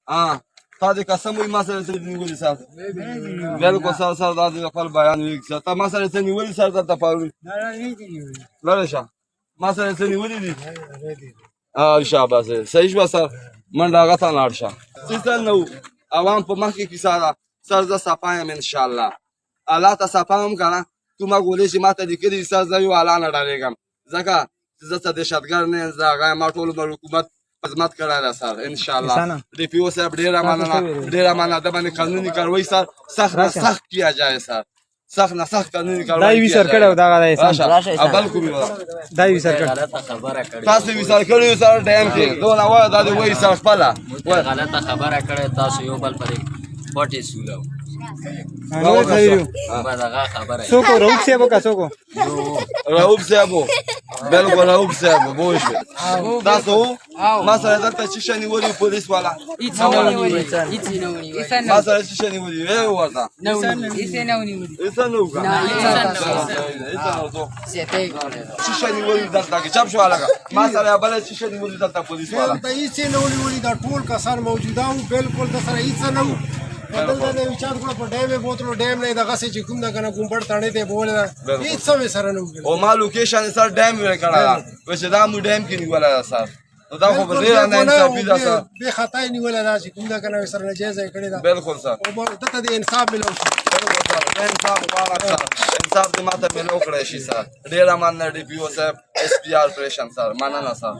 تا دې قسم وایي ما سره څه نیولي سر بلکل سر دا دې خپل بیان وایي سر تا ما سره څه نیولي سر درته پاروي لرې شه ما سره څه نیولي دي شاباس صحیح شوه سر منډه هغه ته لاړ شه څه نه و عوام په مخکې کیسه ده سر زه صفا یم انشاءالله الله ته صفا هم که نه کومه ګولۍ چې ما ته لیکلي سر زه یو الله نه ډارېږم ځکه چې زه څه دهشتګرد نه یم زه هغه یم ما ټول عمر حکومت خدمت کړی ده سر انشاءالله D P O صاحب ډېره مننه ده باندې قانوني کاروي سر سخت نه سخت کیا جائے سر سخت نه سخت قانوني کاروي دا وی سر کړو دا راشه بل کومي دا وی سر کړ تاسو وی سر کړو سر ډیم کې دونه وای دا وای سر خپل غلطه خبره کړې تاسو یو بل پرې پټې سولو څوک رؤف صاحب کا څوک رؤف صاحب بلکل رؤف صاحب بوش تاسو ما سره دلته چې شنی وری پولیس والا هیڅ نه ونی ما سره چې شنی وری وی ورته نه ونی هیڅ نه ونی هیڅ نه وکړه چې شنی وری دلته کې چاپ شو علاقه ما سره بل چې شنی وری دلته پولیس والا ته هیڅ نه ونی دا ټول کسان موجوده وو بالکل د سره هیڅ نه وو بدل نه وچار کړه په ډیم بوتلو ډیم نه دغه څه چې کوم دا کنه کوم پړ تاڼې ته بوله هیڅ څه سره نه وو او ما لوکیشن سر ډیم وی کړه وشه دا مو ډیم کې نیولا سر دا خو به ډیر نه انصافي ده سر به خطا نیولا دا چې کوم دا کنه سره ناجیز کړی دا بالکل سر او دته د انصاف ملو انصاف دې ماته ملو کړی شي سر ډیر مننه D P O صاحب اس पी آر پریشن سر مننه سر